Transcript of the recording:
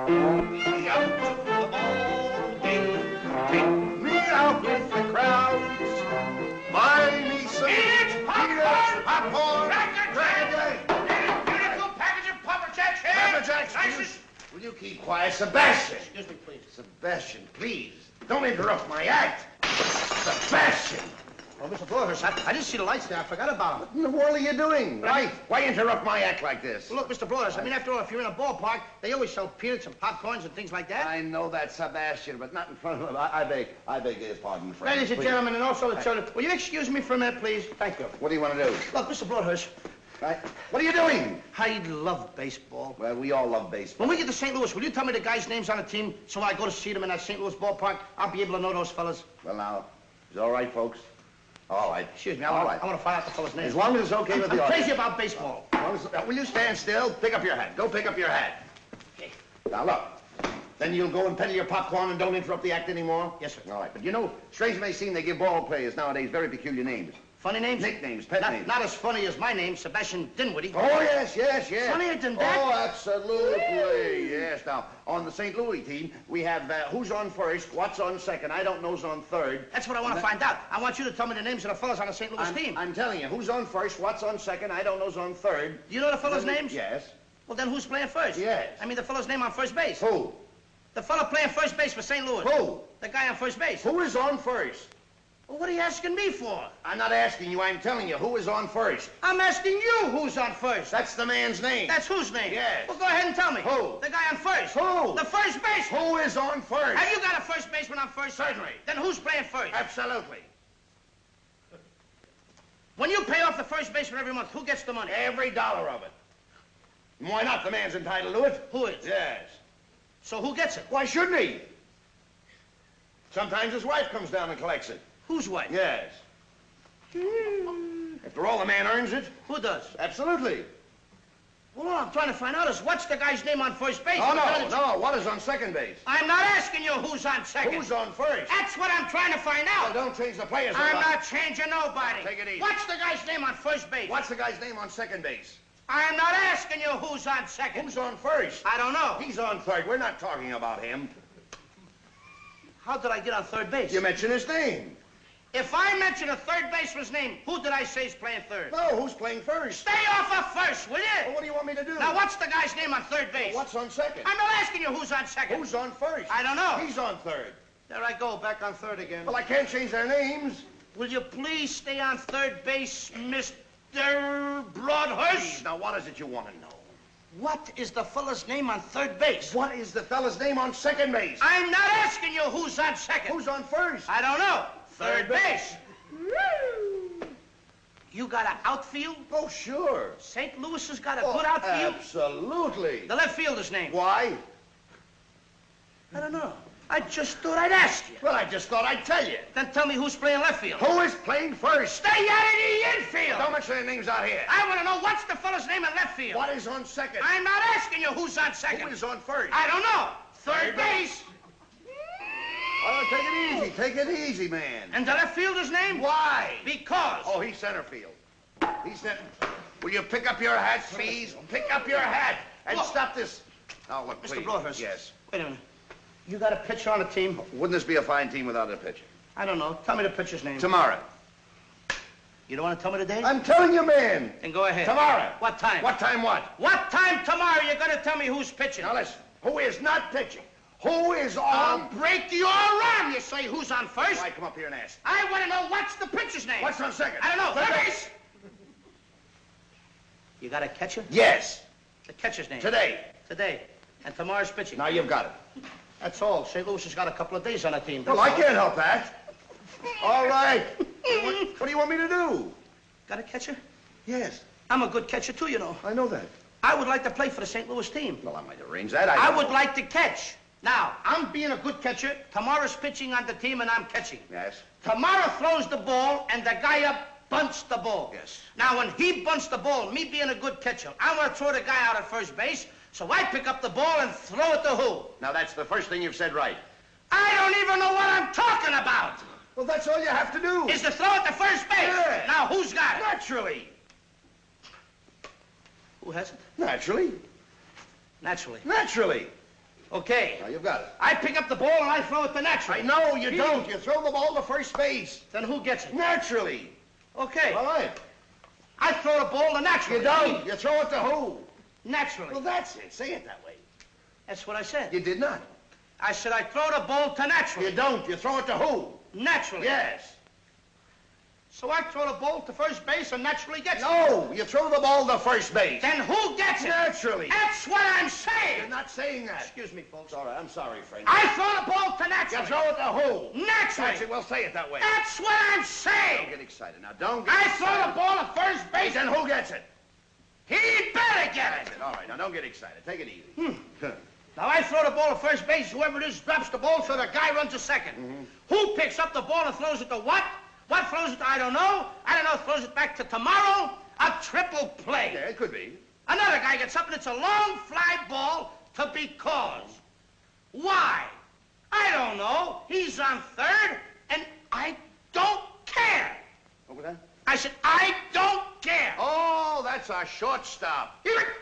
me out to the ball game. Take me out with the crowds. Buy me some peanuts, popcorn, crackers. Beautiful package of Papa Jacks here. Papa Jacks, will you keep quiet? Sebastian. Excuse me, please. Sebastian, please. Don't interrupt my act. Sebastian. Oh, Mr. Broadhurst, I didn't see the lights there. I forgot about them. What in the world are you doing? Why interrupt my act like this? Well, look, Mr. Broadhurst, I mean, after all, if you're in a ballpark, they always sell peanuts and popcorns and things like that. I know that, Sebastian, but not in front of him. I beg his pardon, friend. Ladies and gentlemen, and also the children, will you excuse me for a minute, please? Thank you. What do you want to do? Look, Mr. Broadhurst. Right. What are you doing? I love baseball. Well, we all love baseball. When we get to St. Louis, will you tell me the guys' names on the team so when I go to see them in that St. Louis ballpark, I'll be able to know those fellas? Well, now, is it all right, folks? All right. Excuse me, I want to find out the fellas' names. As long as it's okay with the I'm audience. crazy about baseball. Will you stand still? Pick up your hat. Go pick up your hat. Okay. Now, look. Then you'll go and peddle your popcorn and don't interrupt the act anymore? Yes, sir. All right. But you know, strange it may seem, they give ball players nowadays very peculiar names. Funny names? Nicknames, pet names. Not as funny as my name, Sebastian Dinwiddie. Oh, yes. Funnier than that? Oh, absolutely. Yes. Now, on the St. Louis team, we have who's on first, what's on second, I don't know's on third. That's what I want to find out. I want you to tell me the names of the fellas on the St. Louis team. I'm telling you, who's on first, what's on second, I don't know's on third. Do you know the fellas' names? Yes. Well, then who's playing first? Yes. I mean the fellow's name on first base. Who? The fellow playing first base for St. Louis. Who? The guy on first base. Who is on first? Well, what are you asking me for? I'm not asking you, I'm telling you, who is on first? I'm asking you who's on first. That's the man's name. That's whose name? Yes. Well, go ahead and tell me. Who? The guy on first. Who? The first baseman. Who is on first? Have you got a first baseman on first? Certainly. Then who's playing first? Absolutely. When you pay off the first baseman every month, who gets the money? Every dollar of it. Why not? The man's entitled to it. Who is? Yes. So who gets it? Why shouldn't he? Sometimes his wife comes down and collects it. Whose wife? Yes. After all, the man earns it. Who does? Absolutely. Well, all I'm trying to find out is what's the guy's name on first base? Oh, no. What is on second base? I'm not asking you who's on second. Who's on first? That's what I'm trying to find out. Well, don't change the players. I'm not changing nobody. Take it easy. What's the guy's name on first base? What's the guy's name on second base? I'm not asking you who's on second. Who's on first? I don't know. He's on third. We're not talking about him. How did I get on third base? You mentioned his name. If I mention a third baseman's name, who did I say is playing third? No, who's playing first? Stay off of first, will you? Well, what do you want me to do? Now, what's the guy's name on third base? Well, what's on second? I'm not asking you who's on second. Who's on first? I don't know. He's on third. There I go, back on third again. Well, I can't change their names. Will you please stay on third base, Mr. Broadhurst? Now, what is it you want to know? What is the fella's name on third base? What is the fella's name on second base? I'm not asking you who's on second. Who's on first? I don't know. Third Third base. You got an outfield? Oh, sure. St. Louis has got a good outfield? Absolutely. The left fielder's name? Why? I don't know. I just thought I'd ask you. Well, I just thought I'd tell you. Then tell me who's playing left field. Who is playing first? Stay out of the infield! Don't mention their names out here. I want to know what's the fella's name in left field. What is on second? I'm not asking you who's on second. Who is on first? I don't know. Third Third base. Oh, take it easy. Take it easy, man. And the left fielder's name? Why? Because. Oh, he's center field. He's center. Will you pick up your hat, please? Pick up your hat and Look. stop this. Oh, look, Mr. please. Broadhurst. Yes. Wait a minute. You got a pitcher on the team? Wouldn't this be a fine team without a pitcher? I don't know. Tell me the pitcher's name. Tomorrow. You don't want to tell me the date? I'm telling you, man. Then go ahead. Tomorrow. What time? What time what? What time tomorrow you're going to tell me who's pitching? Now listen. Who is not pitching? Who is I'll on? break your arm, you say who's on first. Why come up here and ask? I want to know what's the pitcher's name. What's on second? I don't know. Third Third base. base. You got a catcher? Yes. The catcher's name. Today. Today. And tomorrow's pitching. Now you've got it. That's all. St. Louis has got a couple of days on the team. Well, I can't help that. All right. What do you want me to do? Got a catcher? Yes. I'm a good catcher, too, you know. I know that. I would like to play for the St. Louis team. Well, I might arrange that. I would like to catch. Now, I'm being a good catcher. Tomorrow's pitching on the team, and I'm catching. Yes. Tomorrow throws the ball, and the guy up bunts the ball. Yes. Now, when he bunts the ball, me being a good catcher, I want to throw the guy out at first base, so I pick up the ball and throw it to who? Now, that's the first thing you've said right. I don't even know what I'm talking about. Well, that's all you have to do. Is to throw it to first base. Yeah. Now, who's got it? Naturally. Who has it? Naturally. Naturally. Naturally. Okay. Now, you've got it. I pick up the ball and I throw it to naturally. I know, you don't. You throw the ball to first base. Then who gets it? Naturally. Okay. All right. I throw the ball to naturally. You don't. You throw it to who? Naturally. Well, that's it. Say it that way. That's what I said. You did not. I said I throw the ball to naturally. You don't. You throw it to who? Naturally. Yes. So I throw the ball to first base and naturally gets it. No, you throw the ball to first base. Then who gets it? Naturally. That's what I'm saying. You're not saying that. Excuse me, folks. All right, I'm sorry, friend. I throw the ball to naturally. You throw it to who? Naturally. That's it. Well, say it that way. That's what I'm Don't saying. get excited now. Don't get I excited. throw the ball to first base Then who gets it? he better get That's it. it. All right, now don't get excited. Take it easy. Now I throw the ball to first base. Whoever it is drops the ball, so the guy runs to second. Who picks up the ball and throws it to what? What throws it to I don't know. I don't know. Throws it back to tomorrow. A triple play. Yeah, it could be. Another guy gets up and it's a long fly ball to because. Why? I don't know. He's on third, and I don't care. What was that? I said, I don't care. Oh, that's a shortstop. Here,